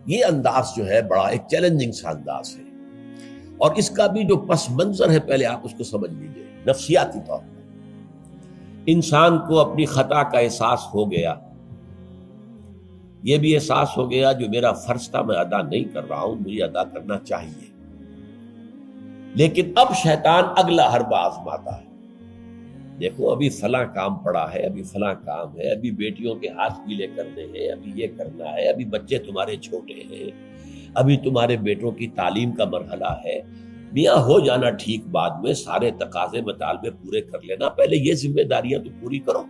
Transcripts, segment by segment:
یہ انداز جو ہے بڑا ایک چیلنجنگ سا انداز ہے، اور اس کا بھی جو پس منظر ہے پہلے آپ اس کو سمجھ لیجئے۔ نفسیاتی طور پر انسان کو اپنی خطا کا احساس ہو گیا، یہ بھی احساس ہو گیا جو میرا فرض تھا میں ادا نہیں کر رہا ہوں، مجھے ادا کرنا چاہیے، لیکن اب شیطان اگلا حربہ آزماتا ہے۔ دیکھو ابھی فلاں کام پڑا ہے، ابھی فلاں کام ہے، ابھی بیٹیوں کے ہاتھ گیلے کرنے ہیں، ابھی یہ کرنا ہے، ابھی بچے تمہارے چھوٹے ہیں، ابھی تمہارے بیٹوں کی تعلیم کا مرحلہ ہے، میاں ہو جانا ٹھیک، بعد میں سارے تقاضے مطالبے پورے کر لینا، پہلے یہ ذمہ داریاں تو پوری کرو۔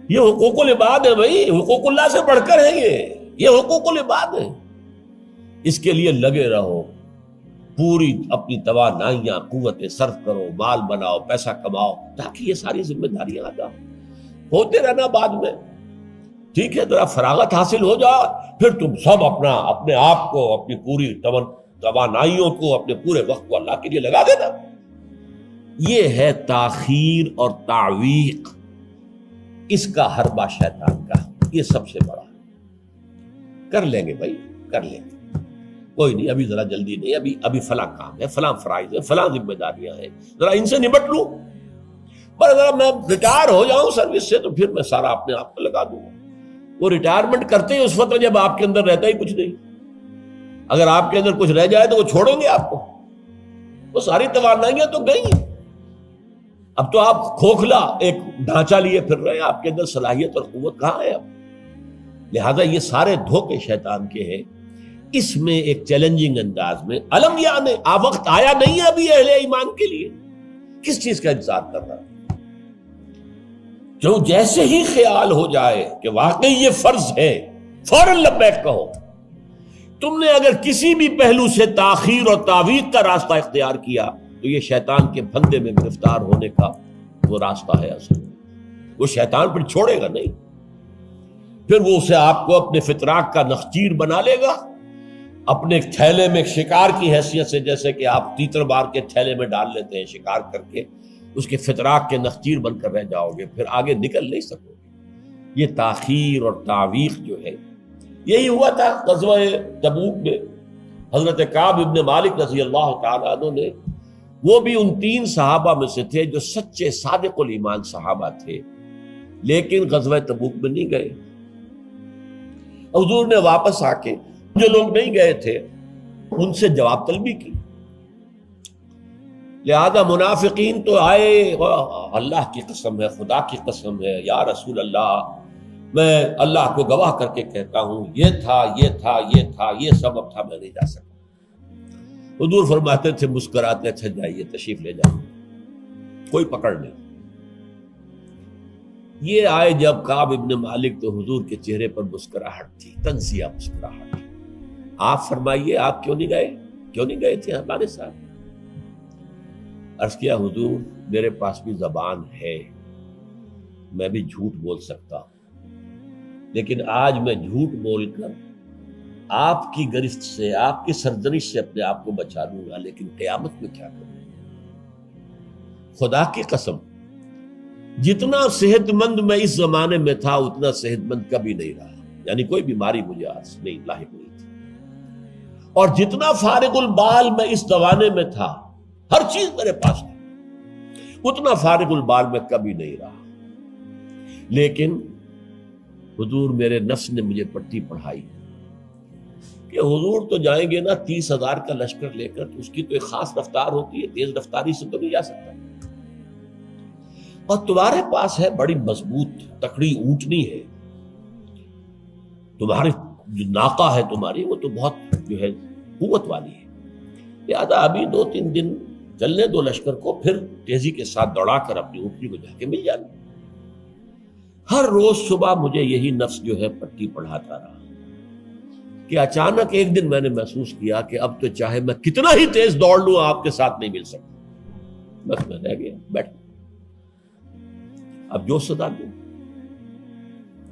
یہ حقوق العباد ہے بھائی، حقوق اللہ سے بڑھ کر ہے، یہ حقوق العباد ہے، اس کے لیے لگے رہو، پوری اپنی توانائیاں قوتیں صرف کرو، مال بناؤ، پیسہ کماؤ، تاکہ یہ ساری ذمہ داریاں ادا ہوتے رہنا۔ بعد میں ٹھیک ہے ذرا فراغت حاصل ہو جا، پھر تم سب اپنے آپ کو، اپنی پوری توانائیوں کو، اپنے پورے وقت کو اللہ کے لیے لگا دینا۔ یہ ہے تاخیر اور تعویق، اس کا حربہ شیطان کا، یہ سب سے بڑا ہے۔ کر لیں گے بھائی، کر لیں گے، کوئی نہیں، ابھی ذرا جلدی نہیں، ابھی فلاں کام ہے، فلاں فرائض ہے، فلاں ذمہ داریاں ہیں، ذرا ان سے نمٹ لوں، پر اگر میں ریٹائر ہو جاؤں سروس سے تو پھر میں سارا اپنے آپ کو لگا دوں گا۔ وہ ریٹائرمنٹ کرتے ہیں اس وقت جب آپ کے اندر رہتا ہی کچھ نہیں، اگر آپ کے اندر کچھ رہ جائے تو وہ چھوڑیں گے آپ کو، وہ ساری توانائیاں تو گئی ہیں، اب تو آپ کھوکھلا ایک ڈھانچہ لیے پھر رہے ہیں، آپ کے اندر صلاحیت اور قوت کہاں ہے اب؟ لہذا یہ سارے دھوکے شیطان کے ہیں۔ اس میں ایک چیلنجنگ انداز میں علم یعنی وقت آیا نہیں ہے ابھی اہل ایمان کے لیے، کس چیز کا انتظار کر رہا ہے؟ جو جیسے ہی خیال ہو جائے کہ واقعی یہ فرض ہے، فوراً لبیک کہو۔ تم نے اگر کسی بھی پہلو سے تاخیر اور تعویق کا راستہ اختیار کیا تو یہ شیطان کے پھندے میں گرفتار ہونے کا وہ راستہ ہے اصل۔ وہ شیطان پھر چھوڑے گا نہیں، پھر وہ اسے آپ کو اپنے فتراک کا نخچیر بنا لے گا، اپنے تھیلے میں شکار کی حیثیت سے، جیسے کہ آپ تیتر بار کے تھیلے میں ڈال لیتے ہیں شکار کر کے، اس کے فتراک کے نخچیر بن کر رہ جاؤ گے، پھر آگے نکل نہیں سکو گے۔ یہ تاخیر اور تعویق جو ہے، یہی ہوا تھا غزوہ تبوک میں۔ حضرت کعب ابن مالک رضی اللہ تعالیٰ عنہ نے، وہ بھی ان 3 صحابہ میں سے تھے جو سچے صادق الایمان صحابہ تھے، لیکن غزوہ تبوک میں نہیں گئے۔ حضور نے واپس آ کے جو لوگ نہیں گئے تھے ان سے جواب طلبی کی، لہذا منافقین تو آئے، اللہ کی قسم ہے، خدا کی قسم ہے یا رسول اللہ، میں اللہ کو گواہ کر کے کہتا ہوں یہ تھا، یہ تھا، یہ تھا، یہ سبب تھا، میں نہیں جا سکتا۔ حضور فرماتے تھے مسکراتے، اچھا جائیے تشریف لے جائیں، کوئی پکڑ نہیں۔ یہ آئے جب کعب ابن مالک تو حضور کے چہرے پر مسکراہٹ تھی، تنزیہ مسکراہٹ۔ آپ فرمائیے آپ کیوں نہیں گئے، کیوں نہیں گئے تھے ہمارے ساتھ؟ عرض کیا حضور میرے پاس بھی زبان ہے، میں بھی جھوٹ بول سکتا ہوں، لیکن آج میں جھوٹ بول کر آپ کی گرفت سے، آپ کی سرزنش سے اپنے آپ کو بچا لوں گا، لیکن قیامت میں کیا کروں؟ خدا کی قسم جتنا صحت مند میں اس زمانے میں تھا اتنا صحت مند کبھی نہیں رہا، یعنی کوئی بیماری مجھے آج نہیں لاحق ہوئی تھی، اور جتنا فارغ البال میں اس زمانے میں تھا، ہر چیز میرے پاس تھی، اتنا فارغ البال میں کبھی نہیں رہا۔ لیکن حضور میرے نفس نے مجھے پٹی پڑھائی کہ حضور تو جائیں گے نا 30,000 کا لشکر لے کر، تو اس کی تو ایک خاص رفتار ہوتی ہے، تیز رفتاری سے تو نہیں جا سکتا، اور تمہارے پاس ہے بڑی مضبوط تکڑی اونٹنی ہے، تمہاری جو ناقہ ہے تمہاری وہ تو بہت جو ہے قوت والی ہے، لہذا ابھی 2-3 دن چلنے دو لشکر کو، پھر تیزی کے ساتھ دوڑا کر اپنی اونٹنی کو جا کے مل جانا۔ ہر روز صبح مجھے یہی نفس جو ہے پٹی پڑھاتا رہا کہ اچانک ایک دن میں نے محسوس کیا کہ اب تو چاہے میں کتنا ہی تیز دوڑ لوں آپ کے ساتھ نہیں مل سکتا، بس میں رہ گیا بیٹھ، اب جو صدا دوں۔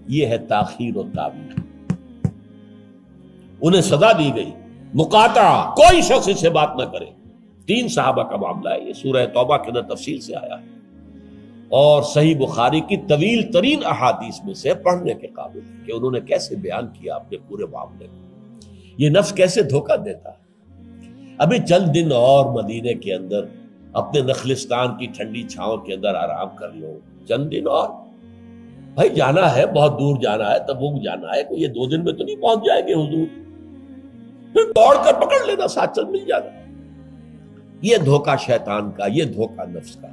یہ ہے تاخیر و تعویق۔ انہیں سزا دی گئی، مقاطعہ، کوئی شخص اس سے بات نہ کرے۔ 3 صحابہ کا معاملہ ہے، یہ سورہ توبہ کے اندر تفصیل سے آیا ہے، اور صحیح بخاری کی طویل ترین احادیث میں سے پڑھنے کے قابل ہے کہ انہوں نے کیسے بیان کیا اپنے پورے معاملے کو۔ یہ نفس کیسے دھوکہ دیتا ہے؟ ابھی چند دن اور مدینے کے اندر اپنے نخلستان کی ٹھنڈی چھاؤں کے اندر آرام کر لو، چند دن اور، بھائی جانا ہے، بہت دور جانا ہے، تبوک جانا ہے، کوئی یہ 2 دن میں تو نہیں پہنچ جائیں گے حضور، پھر دوڑ کر پکڑ لینا، ساتھ چل مل جانا۔ یہ دھوکہ شیطان کا، یہ دھوکہ نفس کا،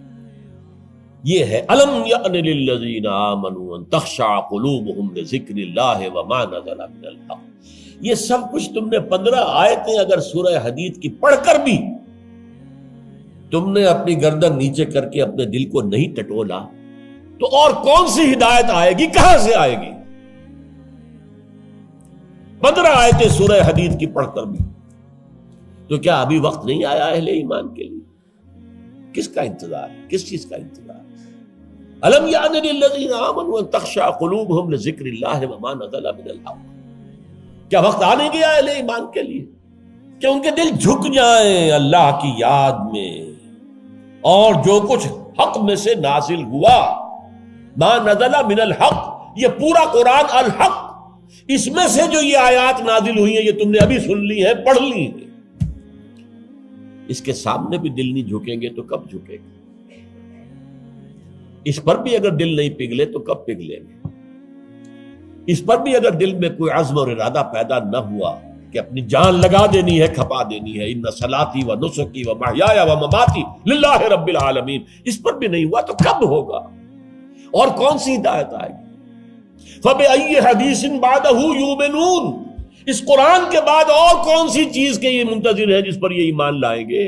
یہ ہے الم یأن للذین آمنوا ان تخشع قلوبہم لذکر اللہ وما نزل من الحق۔ یہ سب کچھ تم نے 15 آیتیں اگر سورہ حدید کی پڑھ کر بھی تم نے اپنی گردن نیچے کر کے اپنے دل کو نہیں ٹٹولا تو اور کون سی ہدایت آئے گی، کہاں سے آئے گی؟ 15 آیتیں سورہ حدید کی پڑھ کر بھی، تو کیا ابھی وقت نہیں آیا اہل ایمان کے لیے؟ کس کا انتظار ہے؟ کس چیز کا انتظار؟ الم یعن للذین آمنوا ان تخشع قلوبہم لذکر اللہ وما نزل من الحق۔ کیا وقت آنے گیا اہل ایمان کے لیے کہ ان کے دل جھک جائیں اللہ کی یاد میں، اور جو کچھ حق میں سے نازل ہوا، ما نزل من الحق، یہ پورا قرآن الحق، اس میں سے جو یہ آیات نازل ہوئی ہیں، یہ تم نے ابھی سن لی ہیں، پڑھ لی ہیں، اس کے سامنے بھی دل نہیں جھکیں گے تو کب جھکیں گے؟ اس پر بھی اگر دل نہیں پگھلے تو کب پگھلیں گے؟ اس پر بھی اگر دل میں کوئی عزم اور ارادہ پیدا نہ ہوا کہ اپنی جان لگا دینی ہے، کھپا دینی ہے، ان صلاتی و نسکی و محیایا و مماتی للہ رب العالمین، اس پر بھی نہیں ہوا تو کب ہوگا؟ اور کون سی ہدایت آئے گی؟ فبأی حدیث بعدہ یؤمنون، اس قرآن کے بعد اور کون سی چیز کے یہ منتظر ہے جس پر یہ ایمان لائیں گے؟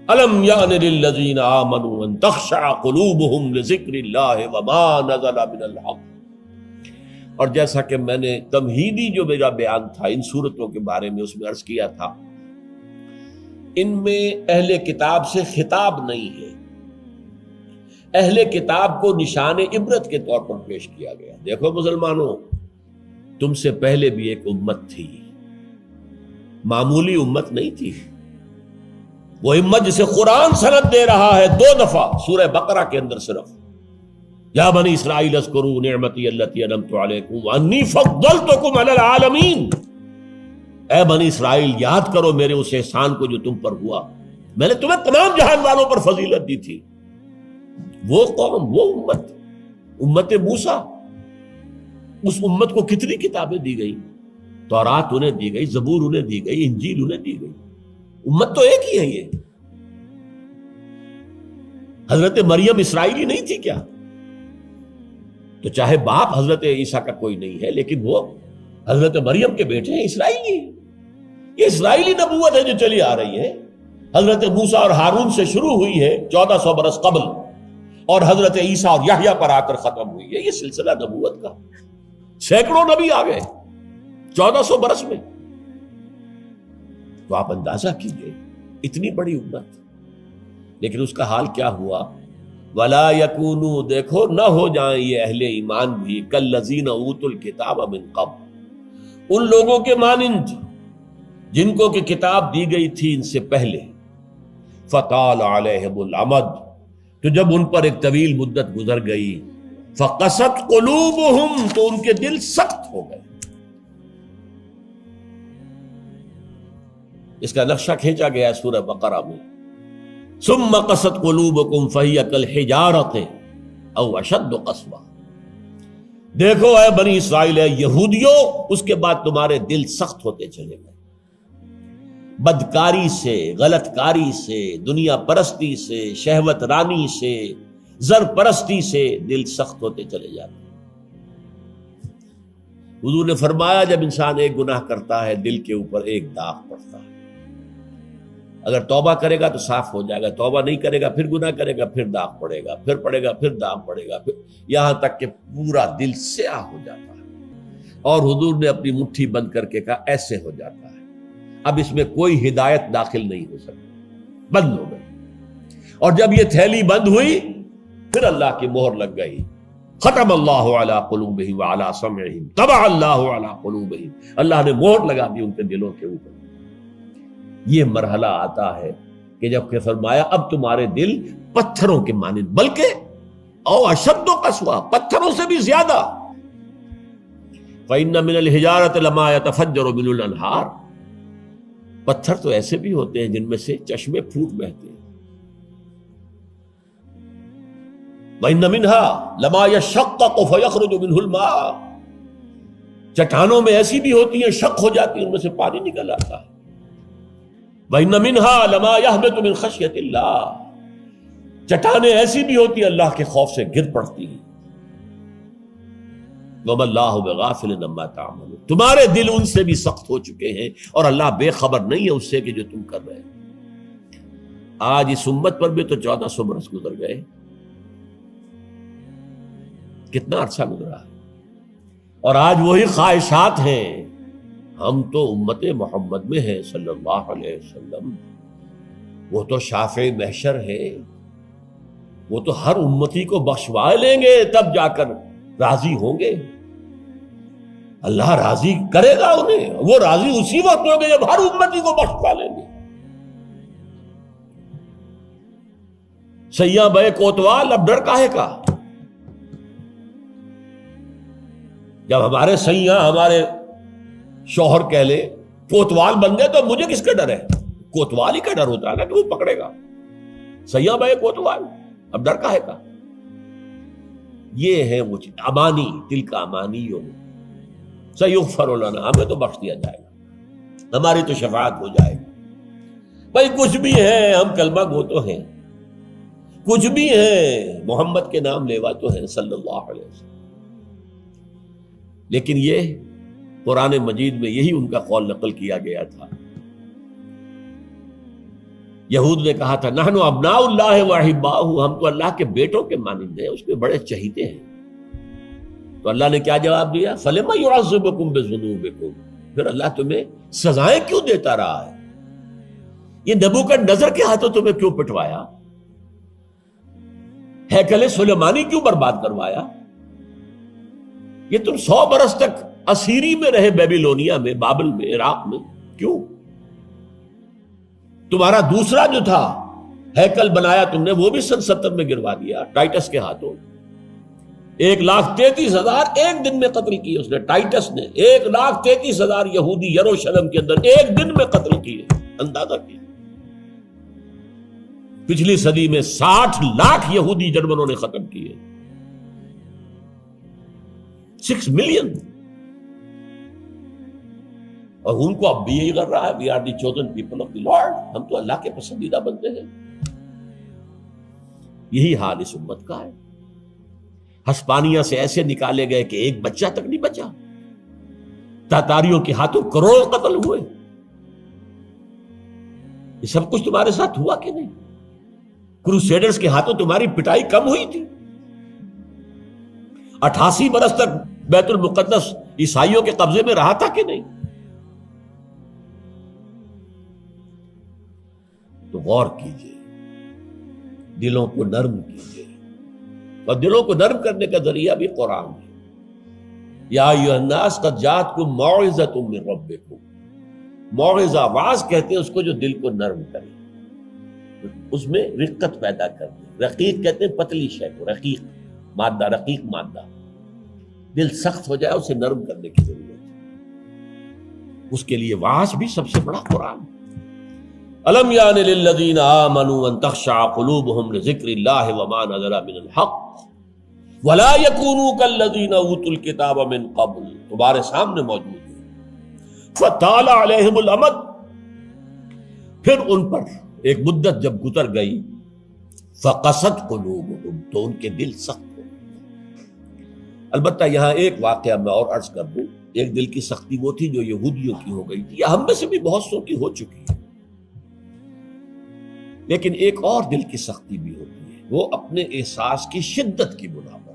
الم یعن للذین آمنوا ان تخشع قلوبہم لذکر اللہ وما نزل من الحق۔ اور جیسا کہ میں نے تمہیدی جو میرا بیان تھا ان صورتوں کے بارے میں، اس میں عرض کیا تھا، ان میں اہل کتاب سے خطاب نہیں ہے، اہل کتاب کو نشان عبرت کے طور پر پیش کیا گیا۔ دیکھو مسلمانوں، تم سے پہلے بھی ایک امت تھی، معمولی امت نہیں تھی، وہ امت جسے قرآن سند دے رہا ہے 2 دفعہ سورہ بقرہ کے اندر صرف، یا بنی اسرائیل اذکروا نعمتی التی انعمت علیکم وانی فضلتکم علی العالمین، اے بنی اسرائیل یاد کرو میرے اس احسان کو جو تم پر ہوا، میں نے تمہیں تمام جہان والوں پر فضیلت دی تھی۔ وہ قوم، وہ امت، امت موسیٰ، اس امت کو کتنی کتابیں دی گئی، تورات انہیں دی گئی، زبور انہیں دی گئی، انجیل انہیں دی گئی، امت تو ایک ہی ہے۔ یہ حضرت مریم اسرائیلی نہیں تھی کیا؟ تو چاہے باپ حضرت عیسیٰ کا کوئی نہیں ہے، لیکن وہ حضرت مریم کے بیٹے ہیں، اسرائیلی، یہ اسرائیلی نبوت ہے جو چلی آ رہی ہے، حضرت موسیٰ اور ہارون سے شروع ہوئی ہے 1400 برس قبل، اور حضرت عیسیٰ اور یحییٰ پر آ کر ختم ہوئی ہے۔ یہ سلسلہ نبوت کا، سینکڑوں نبی آ گئے 1400 برس میں، تو آپ اندازہ کیجئے اتنی بڑی امت، لیکن اس کا حال کیا ہوا؟ وَلَا يَكُونُوا، دیکھو نہ ہو جائیں یہ اہل ایمان بھی كَالَّذِينَ أُوتُوا الْكِتَابَ مِن قَبْلُ، ان لوگوں کے مانند جن کو کہ کتاب دی گئی تھی ان سے پہلے، فَطَالَ عَلَيْهِمُ الْأَمَدُ، تو جب ان پر ایک طویل مدت گزر گئی، فَقَسَتْ قُلُوبُهُمْ، تو ان کے دل سخت ہو گئے۔ اس کا نقشہ کھینچا گیا ہے سورہ بقرہ میں، ثم قست قلوبکم فہی کالحجارۃ او اشد قسوہ، دیکھو اے بنی اسرائیل، اے یہودیوں، اس کے بعد تمہارے دل سخت ہوتے چلے گئے، بدکاری سے، غلط کاری سے، دنیا پرستی سے، شہوت رانی سے، زر پرستی سے دل سخت ہوتے چلے جاتے۔ حضور نے فرمایا جب انسان ایک گناہ کرتا ہے دل کے اوپر ایک داغ پڑتا ہے، اگر توبہ کرے گا تو صاف ہو جائے گا، توبہ نہیں کرے گا پھر گناہ کرے گا، پھر داغ پڑے گا، پھر پڑے گا، پھر داغ پڑے گا، پھر یہاں تک کہ پورا دل سیاہ ہو جاتا ہے۔ اور حضور نے اپنی مٹھی بند کر کے کہا ایسے ہو جاتا ہے، اب اس میں کوئی ہدایت داخل نہیں ہو سکتی، بند ہو گئی۔ اور جب یہ تھیلی بند ہوئی پھر اللہ کی مہر لگ گئی، ختم اللہ علی قلوبہم وعلی سمعہم طبع اللہ علی قلوبہم، اللہ نے مہر لگا دی ان کے دلوں کے اوپر۔ یہ مرحلہ آتا ہے کہ جب کہ فرمایا اب تمہارے دل پتھروں کے مانند، بلکہ او اشد قسوہ، پتھروں سے بھی زیادہ، فَإِنَّ مِنَ الْحِجَارَةِ لَمَا يَتَفَجَّرُ مِنْهُ الْأَنْهَارُ، پتھر تو ایسے بھی ہوتے ہیں جن میں سے چشمے پھوٹ بہتے ہیں. وَإِنَّ مِنْهَا لَمَا يَشَّقَّقُ فَيَخْرُجُ مِنْهُ الْمَاءُ، چٹانوں میں ایسی بھی ہوتی ہیں شق ہو جاتی ہیں ان میں سے پانی نکل آتا ہے. وَإِنَّ مِنْهَا لَمَا يَهْبِطُ مِنْ خَشْيَةِ اللَّهِ، چٹانیں ایسی بھی ہوتی ہیں اللہ کے خوف سے گر پڑتی ہیں. وَمَا اللَّهُ بِغَافِلٍ عَمَّا تَعْمَلُونَ، تمہارے دل ان سے بھی سخت ہو چکے ہیں اور اللہ بے خبر نہیں ہے اس سے کہ جو تم کر رہے ہیں. آج اس امت پر بھی تو 1400 برس گزر گئے، کتنا عرصہ گزرا ہے، اور آج وہی خواہشات ہیں. ہم تو امت محمد میں ہیں صلی اللہ علیہ وسلم، وہ تو شافع محشر ہے، وہ تو ہر امتی کو بخشوا لیں گے تب جا کر راضی ہوں گے. اللہ راضی کرے گا انہیں، وہ راضی اسی وقت ہوں گے جب ہر امتی کو بخشوا لیں گے. سیاں بے کوتوال، اب ڈر کاہے کا؟ جب ہمارے سیاں ہمارے شوہر کہہ لے کوتوال بن گئے تو مجھے کس کا ڈر ہے؟ کوتوال ہی کا ڈر ہوتا ہے نا کہ وہ پکڑے گا. سیاں بھائی کوتوال، اب ڈر کاہے کا؟ یہ ہے وہ چیز، امانی، دل کا امانی. سیغفر لنا، ہمیں تو بخش دیا جائے گا، ہماری تو شفاعت ہو جائے گی. بھائی کچھ بھی ہے، ہم کلمہ گو تو ہیں، کچھ بھی ہے، محمد کے نام لیوا تو ہیں صلی اللہ علیہ وسلم. لیکن یہ قرآن مجید میں یہی ان کا قول نقل کیا گیا تھا. یہود نے کہا تھا نحن ابناء اللہ واحباؤہ، ہم تو اللہ کے بیٹوں کے مانند ہیں، اس کے بڑے چہیتے ہیں. تو اللہ نے کیا جواب دیا؟ فَلِمَ يُعَذِّبُكُم بِذُنُوبِكُم، پھر اللہ تمہیں سزائیں کیوں دیتا رہا ہے؟ یہ نبوکدنضر کے ہاتھوں تمہیں کیوں پٹوایا؟ ہیکل سلیمانی کیوں برباد کروایا؟ یہ تم 100 برس تک اسیری میں رہے، بیبیلونیا میں، بابل میں، عراق میں، کیوں؟ تمہارا دوسرا جو تھا ہیکل بنایا تم نے، وہ بھی سن 70 میں گروا دیا ٹائٹس کے ہاتھوں. 1,33,000 ایک دن میں قتل کیے اس نے، ٹائٹس نے 1,33,000 یہودی یروشلم کے اندر ایک دن میں قتل کیے. اندازہ کیا، پچھلی صدی میں 60 لاکھ یہودی جرمنوں نے ختم کیے، 6 ملین. اور ان کو اب بھی یہی کر رہا ہے، we are the chosen people of the lord, ہم تو اللہ کے پسندیدہ بندے ہیں. یہی حال اس امت کا ہے. ہسپانیہ سے ایسے نکالے گئے کہ ایک بچہ تک نہیں بچا. تاتاریوں کے ہاتھوں کروڑ قتل ہوئے. یہ سب کچھ تمہارے ساتھ ہوا کہ نہیں؟ کروسیڈرز کے ہاتھوں تمہاری پٹائی کم ہوئی تھی؟ 88 برس تک بیت المقدس عیسائیوں کے قبضے میں رہا تھا کہ نہیں؟ تو غور کیجئے، دلوں کو نرم کیجئے، اور دلوں کو نرم کرنے کا ذریعہ بھی قرآن ہے. یا ایھا الناس قد جاءتکم موعظۃ من ربکم، موعظہ، واعظ کہتے ہیں اس کو جو دل کو نرم کرے، اس میں رقت پیدا کر دے. رقیق کہتے ہیں پتلی شے کو، رقیق مادہ، رقیق مادہ. دل سخت ہو جائے اسے نرم کرنے کی ضرورت ہے. اس کے لیے واعظ بھی سب سے بڑا قرآن. الم یان للذین آمنوا ان تخشع قلوبهم لذکر اللہ وما نزل من الحق ولا یکونوا کالذین اوتوا الکتاب من قبل، تمہارے سامنے موجود ہے. فطال علیہم الامد، پھر ان پر ایک مدت جب گزر گئی، فقست قلوبهم، تو ان کے دل سخت ہو. البتہ یہاں ایک واقعہ میں اور عرض کر دوں. ایک دل کی سختی وہ تھی جو یہودیوں کی ہو گئی تھی، یا ہم میں سے بھی بہت سو کی ہو چکی ہے. لیکن ایک اور دل کی سختی بھی ہوتی ہے، وہ اپنے احساس کی شدت کی بنا پر.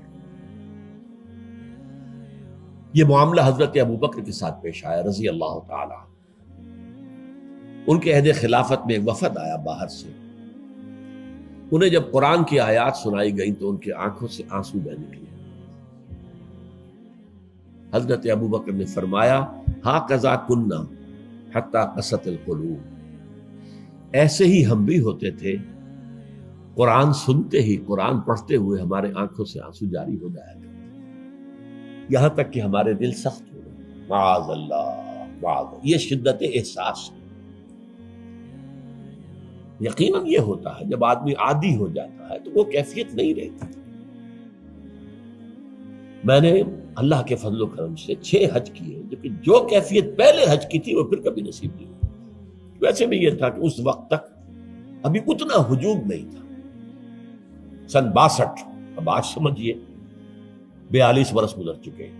یہ معاملہ حضرت ابوبکر کے ساتھ پیش آیا رضی اللہ تعالی. ان کے عہد خلافت میں ایک وفد آیا باہر سے. انہیں جب قرآن کی آیات سنائی گئیں تو ان کی آنکھوں سے آنسو بہنے لگے. حضرت ابوبکر نے فرمایا ہاکذا کننا حتی قست القلوب، ایسے ہی ہم بھی ہوتے تھے، قرآن سنتے ہی، قرآن پڑھتے ہوئے ہمارے آنکھوں سے آنسو جاری ہو جایا کرتے، یہاں تک کہ ہمارے دل سخت ہو گئے. معاذ اللہ معاذ اللہ، یہ شدت احساس ہے۔ یقیناً یہ ہوتا ہے جب آدمی عادی ہو جاتا ہے تو وہ کیفیت نہیں رہتی۔ میں نے اللہ کے فضل و کرم سے 6 حج کیے، لیکن جو کیفیت پہلے حج کی تھی وہ پھر کبھی نصیب نہیں ہوئی۔ ویسے بھی یہ تھا کہ اس وقت تک ابھی اتنا ہجوم نہیں تھا، سن 62، اب آج سمجھیے 42 برس گزر چکے ہیں،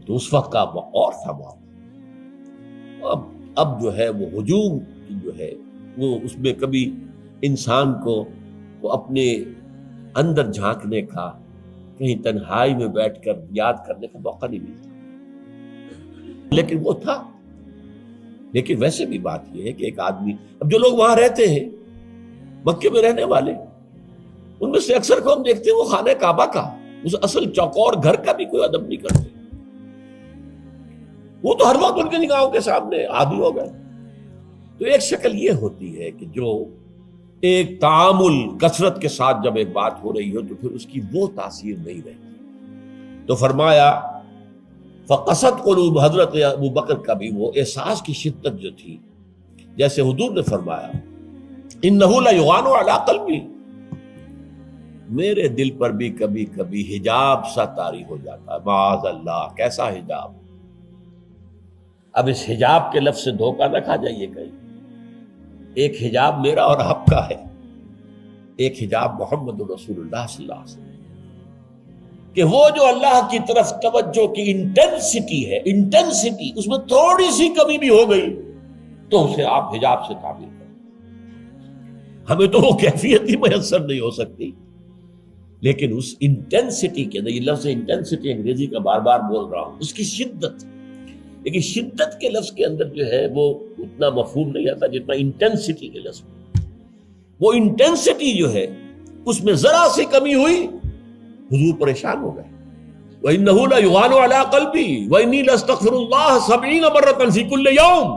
تو اس وقت کا اور تھا معاملہ۔ اب جو ہے وہ ہجوم جو ہے وہ اس میں کبھی انسان کو وہ اپنے اندر جھانکنے کا، کہیں تنہائی میں بیٹھ کر یاد کرنے کا موقع نہیں ملتا، لیکن وہ تھا۔ لیکن ویسے بھی بات یہ ہے کہ ایک آدمی، اب جو لوگ وہاں رہتے ہیں مکے میں رہنے والے، ان میں سے اکثر کو ہم دیکھتے ہیں وہ خانہ کعبہ کا، اس اصل چوکور گھر کا بھی کوئی ادب نہیں کرتے، وہ تو ہر وقت ان کے نگاہوں کے سامنے عادی ہو گئے۔ تو ایک شکل یہ ہوتی ہے کہ جو ایک تعامل کثرت کے ساتھ جب ایک بات ہو رہی ہو تو پھر اس کی وہ تاثیر نہیں رہتی۔ تو فرمایا فقست قلوب، حضرت ابو بکر کا بھی وہ احساس کی شدت جو تھی، جیسے حضور نے فرمایا انہ لیغان علی قلبی، میرے دل پر بھی کبھی کبھی حجاب سا طاری ہو جاتا ہے۔ معاذ اللہ، کیسا حجاب؟ اب اس حجاب کے لفظ سے دھوکہ نہ کھا جائیے کہیں، ایک حجاب میرا اور آپ کا ہے، ایک حجاب محمد رسول اللہ صلی اللہ علیہ وسلم، کہ وہ جو اللہ کی طرف توجہ کی انٹینسٹی ہے، انٹینسٹی اس میں تھوڑی سی کمی بھی ہو گئی تو اسے آپ حجاب سے تعبیر کریں۔ ہمیں تو وہ کیفیت ہی میسر نہیں ہو سکتی، لیکن اس انٹینسٹی کے اندر، یہ لفظ انٹینسٹی انگریزی کا بار بار بول رہا ہوں، اس کی شدت، لیکن شدت کے لفظ کے اندر جو ہے وہ اتنا مفہوم نہیں آتا جتنا انٹینسٹی کے لفظ میں۔ وہ انٹینسٹی جو ہے اس میں ذرا سی کمی ہوئی، حضور پریشان ہو گئے۔ وَإِنَّهُ لَيُغَانُ عَلَىٰ قَلْبِي وَإِنِّي لَأَسْتَغْفِرُ اللَّهَ 70 مرة فِي كُلِّ يَوْمٍ،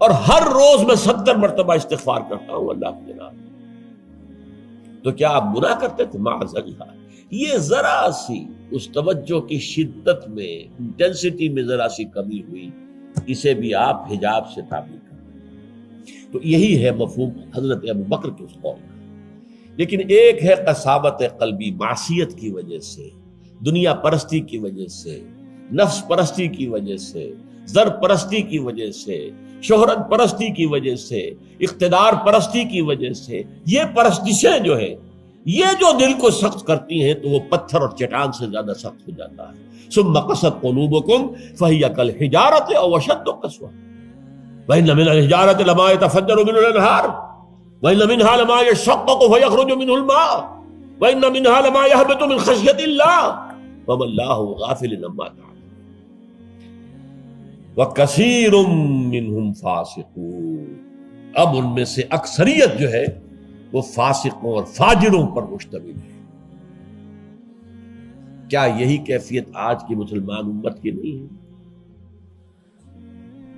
اور ہر روز میں 70 مرتبہ استغفار کرتا ہوں اللہ کے نام۔ تو کیا آپ گناہ کرتے تھے؟ معاذ اللہ۔ یہ ذرا سی اس توجہ کی شدت میں، انٹینسٹی میں ذرا سی کمی ہوئی، اسے بھی آپ حجاب سے تعبیر کریں۔ تو یہی ہے مفہوم حضرت ابو بکر کے اس قول کا۔ لیکن ایک ہے قساوت قلبی، معصیت کی وجہ سے، دنیا پرستی کی وجہ سے، نفس پرستی کی وجہ سے، زر پرستی کی وجہ سے، شہرت پرستی کی وجہ سے، اقتدار پرستی کی وجہ سے، یہ پرستشیں جو ہے یہ جو دل کو سخت کرتی ہیں تو وہ پتھر اور چٹان سے زیادہ سخت ہو جاتا ہے۔ ثم قست قلوبکم فہی کالحجارۃ او اشد قسوۃ وان من الحجارۃ لما يتفجر منه الانہار وان منها لما يشقق فيخرج منه الماء وان منها لما يهبط من خشیۃ اللہ وما اللہ غافل عما تعملون وکثیر منهم فاسقون۔ اب ان میں سے اکثریت جو ہے وہ فاسقوں اور فاجروں پر مشتمل ہے۔ کیا یہی کیفیت آج کی مسلمان امت کی نہیں ہے؟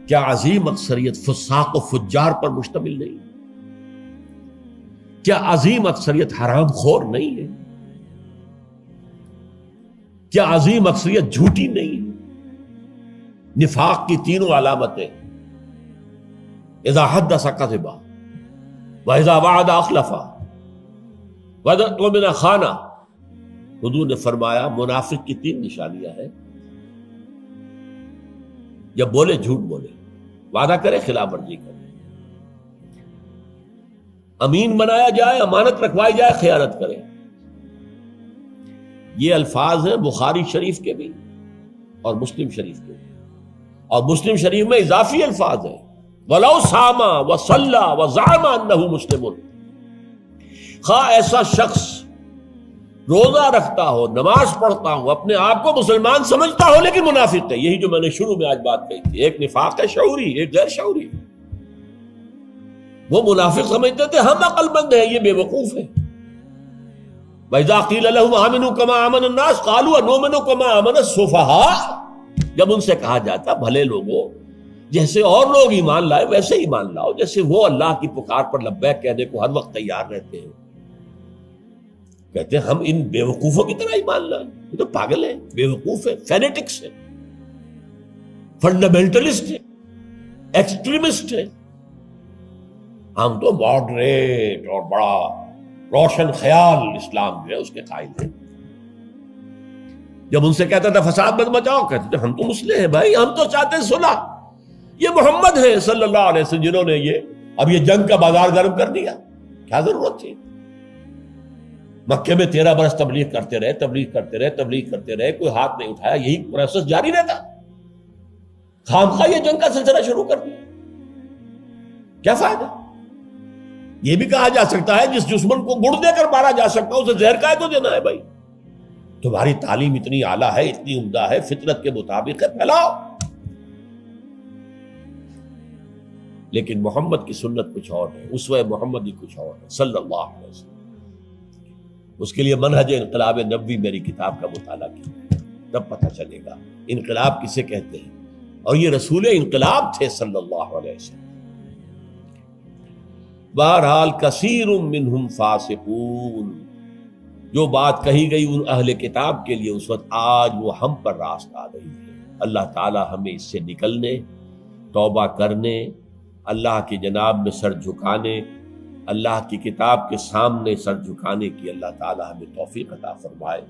کیا عظیم اکثریت فساق و فجار پر مشتمل نہیں؟ کیا عظیم اکثریت حرام خور نہیں ہے؟ کیا عظیم اکثریت جھوٹی نہیں ہے؟ نفاق کی تینوں علامتیں، اذا حدث کذب وَإِذَا وَعَدَ أَخْلَفَ وَإِذَا اؤْتُمِنَ خَانَ۔ حضور نے فرمایا منافق کی 3 نشانیاں ہیں، جب بولے جھوٹ بولے، وعدہ کرے خلاف ورزی کرے، امین بنایا جائے، امانت رکھوائی جائے، خیانت کرے۔ یہ الفاظ ہیں بخاری شریف کے بھی اور مسلم شریف کے بھی، اور مسلم شریف میں اضافی الفاظ ہیں وَلَوْ صَامَ وَصَلَّى وَزَعَمَ أَنَّهُ مُسْلِمٌ۔ خواہ ایسا شخص روزہ رکھتا ہو، نماز پڑھتا ہو، اپنے آپ کو مسلمان سمجھتا ہو لیکن منافق ہے۔ یہی جو میں نے شروع میں آج بات کہی تھی، ایک نفاق ہے شعوری، ایک غیر شعوری۔ وہ منافق سمجھتے تھے ہم عقل مند ہیں، یہ بے وقوف ہے۔ وَإِذَا قِيلَ لَهُمْ آمِنُوا كَمَا آمَنَ النَّاسُ قَالُوا أَنُؤْمِنُ كَمَا آمَنَ السُّفَهَاءُ۔ جب ان سے کہا جاتا بھلے لوگوں، جیسے اور لوگ ایمان لائے ویسے ایمان لاؤ، جیسے وہ اللہ کی پکار پر لبیک کہنے کو ہر وقت تیار رہتے ہیں، کہتے ہیں ہم ان بے وقوفوں کی طرح ایمان لائیں، یہ تو پاگل ہیں، بے وقوف ہیں، فینیٹکس ہیں۔ فنڈامنٹلسٹ ہے، ایکسٹریمسٹ ہے. ہم تو ماڈریٹ اور بڑا روشن خیال اسلام جو ہے اس کے قائل ہیں. جب ان سے کہتا تھا فساد مت مچاؤ، کہتے تھے ہم تو مسلح ہیں بھائی، ہم تو چاہتے ہیں صلح. یہ محمد ہے صلی اللہ علیہ وسلم جنہوں نے اب یہ جنگ کا بازار گرم کر دیا. کیا ضرورت تھی؟ مکے میں 13 برس تبلیغ کرتے رہے، کوئی ہاتھ نہیں اٹھایا، یہی پروسیس جاری رہتا. خامخواہ یہ جنگ کا سلسلہ شروع کر دیا. کیا فائدہ؟ یہ بھی کہا جا سکتا ہے جس دشمن کو گڑ دے کر مارا جا سکتا ہے اسے زہر کا تو دینا ہے. بھائی تمہاری تعلیم اتنی اعلیٰ ہے، اتنی عمدہ ہے، فطرت کے مطابق ہے، پھیلاؤ. لیکن محمد کی سنت کچھ اور ہے، اسوہ محمدی کچھ اور ہے صلی اللہ علیہ وسلم. اس کے لیے منہج انقلاب نبوی میری کتاب کا مطالعہ کیا، تب پتہ چلے گا انقلاب کسے کہتے ہیں. اور یہ رسول انقلاب تھے صلی اللہ علیہ وسلم. بہرحال کثیر منہم فاسقون، جو بات کہی گئی ان اہل کتاب کے لیے اس وقت، آج وہ ہم پر راست آ گئی ہے. اللہ تعالی ہمیں اس سے نکلنے، توبہ کرنے، اللہ کی جناب میں سر جھکانے، اللہ کی کتاب کے سامنے سر جھکانے کی اللہ تعالی ہمیں توفیق عطا فرمائے.